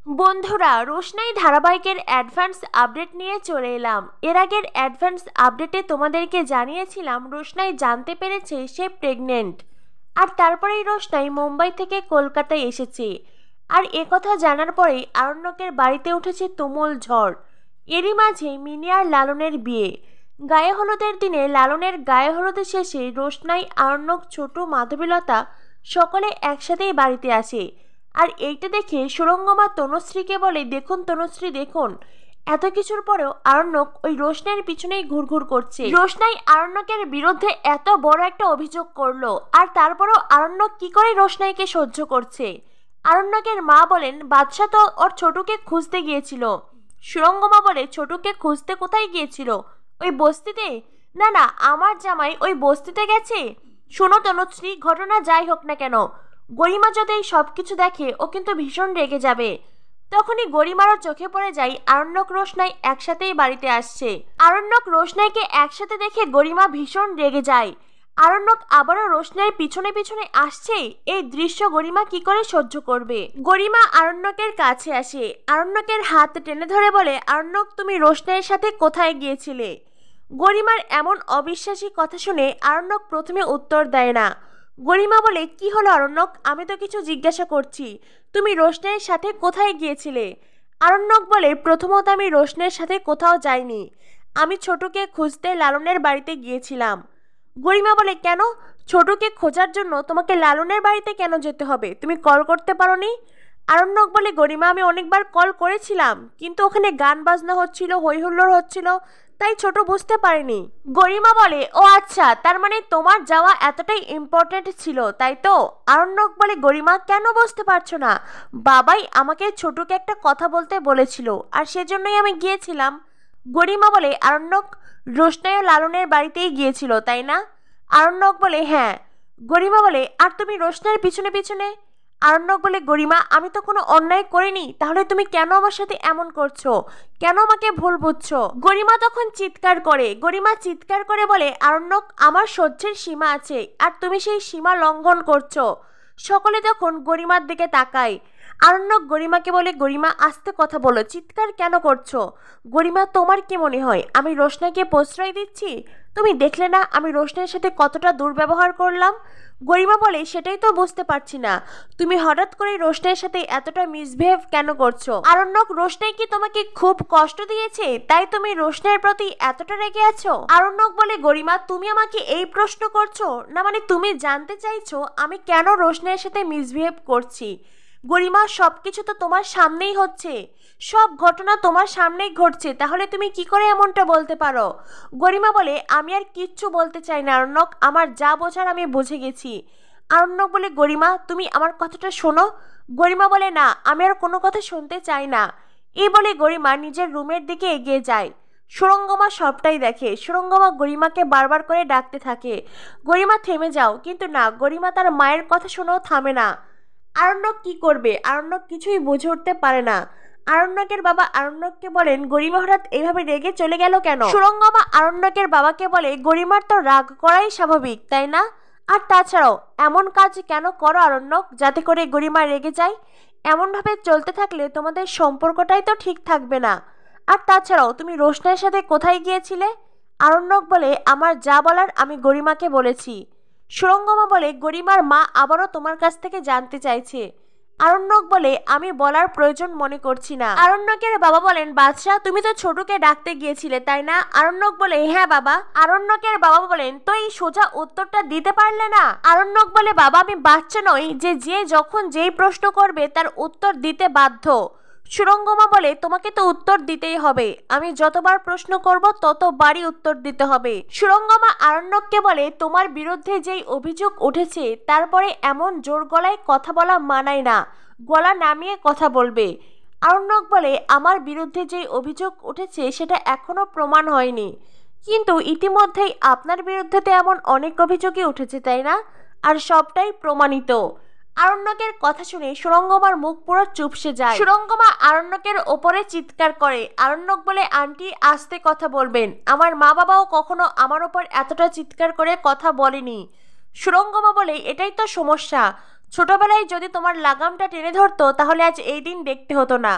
বন্ধুরা, রোশনাই ধারাবাহিকের advance update নিয়ে চলে এলাম। এর আগের অ্যাডভান্স আপডেটে তোমাদেরকে জানিয়েছিলাম রোশনাই জানতে পেরেছে সে প্রেগনেন্ট, আর তারপরেই রোশনাই মুম্বাই থেকে কলকাতায় এসেছে। আর একথা জানার পরেই আরণ্যকের বাড়িতে উঠেছে তুমুল ঝড়। এরই মাঝে মিনি আর লালনের বিয়ে। গায়ে হলুদের দিনে লালনের গায়ে হলুদের শেষে রোশনাই, আরণ্যক, ছোট, মাধবীলতা সকলে একসাথেই বাড়িতে আসে। আর এইটা দেখে সুরঙ্গমা তনুশ্রীকে বলে, দেখুন তনুশ্রী দেখুন, এত কিছুর পরেও আরণ্যক ওই রোশনাইয়ের পিছনেই ঘুরঘুর করছে। রোশনাই আরণ্যকের বিরুদ্ধে এত বড় একটা অভিযোগ করলো, আর তারপরেও আরণ্যক কি করে রোশনাইকে সহ্য করছে। আরণ্যকের মা বলেন, বাদশা তো ওর ছোটুকে খুঁজতে গিয়েছিল। সুরঙ্গমা বলে, ছোটুকে খুঁজতে কোথায় গিয়েছিল? ওই বস্তিতে? না না, আমার জামাই ওই বস্তিতে গেছে। শোনো তনুশ্রী, ঘটনা যাই হোক না কেন, গরিমা যদি এই সবকিছু দেখে ও কিন্তু ভীষণ রেগে যাবে। তখনই গরিমারও চোখে পড়ে যায় আরণ্যক রোশনাই একসাথেই বাড়িতে আসছে। আরণ্যক রোশনাইকে একসাথে দেখে গরিমা ভীষণ রেগে যায়। আরণ্যক আবারও রোশনাইয়ের পিছনে পিছনে আসছে। এই দৃশ্য গরিমা কি করে সহ্য করবে? গরিমা আরণ্যকের কাছে আসে, আরণ্যকের হাত টেনে ধরে বলে, আরণ্যক তুমি রোশনাইয়ের সাথে কোথায় গিয়েছিলে? গরিমার এমন অবিশ্বাসী কথা শুনে আরণ্যক প্রথমে উত্তর দেয় না। গরিমা বলে, কি হলো আরণ্যক, আমি তো কিছু জিজ্ঞাসা করছি, তুমি রোশনাইয়ের সাথে কোথায় গিয়েছিলে? আরণ্যক বলে, প্রথমত আমি রোশনাইয়ের সাথে কোথাও যাইনি, আমি ছোটুকে খুঁজতে লালনের বাড়িতে গিয়েছিলাম। গরিমা বলে, কেন? ছোটুকে খোঁজার জন্য তোমাকে লালনের বাড়িতে কেন যেতে হবে? তুমি কল করতে পারোনি? আরণ্যক বলে, গরিমা আমি অনেকবার কল করেছিলাম, কিন্তু ওখানে গান বাজনা হচ্ছিল, হই হুল্লোড় হচ্ছিল, তাই ছোট বুঝতে পারেনি। গরিমা বলে, ও আচ্ছা, তার মানে তোমার যাওয়া এতটাই ইম্পর্টেন্ট ছিল, তাই তো? আরণ্যক বলে, গরিমা কেন বুঝতে পারছো না? বাবাই আমাকে ছোটকে একটা কথা বলতে বলেছিল, আর সেজন্যই আমি গিয়েছিলাম। গরিমা বলে, আরণ্যক রোশনাই ও লালনের বাড়িতেই গিয়েছিল, তাই না? আরণ্যক বলে, হ্যাঁ। গরিমা বলে, আর তুমি রোশনাইয়ের পিছনে পিছনে? আরণ্যক বলে, গরিমা আমি তো কোনো অন্যায় করিনি, তাহলে তুমি কেন আমার সাথে এমন করছো? কেন আমাকে ভুল বুঝছো? গরিমা তখন চিৎকার করে। গরিমা চিৎকার করে বলে, আরণ্যক আমার সহ্যের সীমা আছে, আর তুমি সেই সীমা লঙ্ঘন করছো। সকলে তখন গরিমার দিকে তাকায়। আরণ্যক গরিমাকে বলে, গরিমা আস্তে কথা বলো, চিৎকার কেন করছো? গরিমা, তোমার কি মনে হয় আমি রোশনাইকে প্রশ্রয় দিচ্ছি? তুমি দেখলে না আমি রোশনাইয়ের সাথে কতটা দুর্ব্যবহার করলাম? গরিমা বলে, সেটাই তো বুঝতে পারছি না, তুমি হঠাৎ করে রোশনাইয়ের সাথে এতটা মিসবিহেভ কেন করছো? আরণ্যক, রোশনাই কি তোমাকে খুব কষ্ট দিয়েছে, তাই তুমি রোশনাইয়ের প্রতি এতটা রেগে আছো? আরণ্যক বলে, গরিমা তুমি আমাকে এই প্রশ্ন করছো না, মানে তুমি জানতে চাইছো আমি কেন রোশনাইয়ের সাথে মিসবিহেভ করছি? গরিমা, সবকিছু তো তোমার সামনেই হচ্ছে, সব ঘটনা তোমার সামনেই ঘটছে, তাহলে তুমি কি করে এমনটা বলতে পারো? গরিমা বলে, আমি আর কিচ্ছু বলতে চাই না আরণ্যক, আমার যা বোঝার আমি বুঝে গেছি। আরণ্যক বলে, গরিমা তুমি আমার কথাটা শোনো। গরিমা বলে, না আমি আর কোনো কথা শুনতে চাই না। এই বলে গরিমা নিজের রুমের দিকে এগিয়ে যায়। সুরঙ্গমা সবটাই দেখে। সুরঙ্গমা গরিমাকে বারবার করে ডাকতে থাকে, গরিমা থেমে যাও, কিন্তু না, গরিমা তার মায়ের কথা শুনেও থামে না। আরণ্যক কি করবে? আরণ্যক কিছুই বুঝে উঠতে পারে না। আরণ্যকের বাবা আরণ্যককে বলেন, গরিমা হঠাৎ এইভাবে রেগে চলে গেল কেন? সুরঙ্গমা আরণ্যকের বাবাকে বলে, গরিমার তো রাগ করাই স্বাভাবিক, তাই না? আর তাছাড়াও এমন কাজ কেন করো আরণ্যক, যাতে করে গরিমা রেগে যায়? এমনভাবে চলতে থাকলে তোমাদের সম্পর্কটাই তো ঠিক থাকবে না। আর তাছাড়াও তুমি রোশনাইয়ের সাথে কোথায় গিয়েছিলে? আরণ্যক বলে, আমার যা বলার আমি গরিমাকে বলেছি। সুরঙ্গমা বলে, গরিমার মা আবারও তোমার কাছ থেকে জানতে চাইছে। আরণ্যক বলে, আমি বলার প্রয়োজন মনে করছি না। আরণ্যকের বাবা বলেন, বাদশা তুমি তো ছোটকে ডাকতে গিয়েছিলে, তাই না? আরণ্যক বলে, হ্যাঁ বাবা। আরণ্যকের বাবা বলেন, তো এই সোজা উত্তরটা দিতে পারলে না? আরণ্যক বলে, বাবা আমি বাচ্চা নই যে যখন যেই প্রশ্ন করবে তার উত্তর দিতে বাধ্য। সুরঙ্গমা বলে, তোমাকে তো উত্তর দিতেই হবে, আমি যতবার প্রশ্ন করব ততবারই উত্তর দিতে হবে। সুরঙ্গমা আরণ্যককে বলে, তোমার বিরুদ্ধে যেই অভিযোগ উঠেছে তারপরে এমন জোর গলায় কথা বলা মানায় না, গলা নামিয়ে কথা বলবে। আরণ্যক বলে, আমার বিরুদ্ধে যেই অভিযোগ উঠেছে সেটা এখনো প্রমাণ হয়নি, কিন্তু ইতিমধ্যেই আপনার বিরুদ্ধে তো এমন অনেক অভিযোগই উঠেছে, তাই না? আর সবটাই প্রমাণিত। আরণ্যকের কথা শুনে সুরঙ্গমার মুখ পুরো চুপসে যায়। সুরঙ্গমা আরণ্যকের ওপরে চিৎকার করে। আরণ্যক বলে, আন্টি আস্তে কথা বলবেন, আমার মা বাবাও কখনো আমার ওপর এতটা চিৎকার করে কথা বলেনি। সুরঙ্গমা বলে, এটাই তো সমস্যা, ছোটবেলায় যদি তোমার লাগামটা টেনে ধরতো তাহলে আজ এই দিন দেখতে হতো না।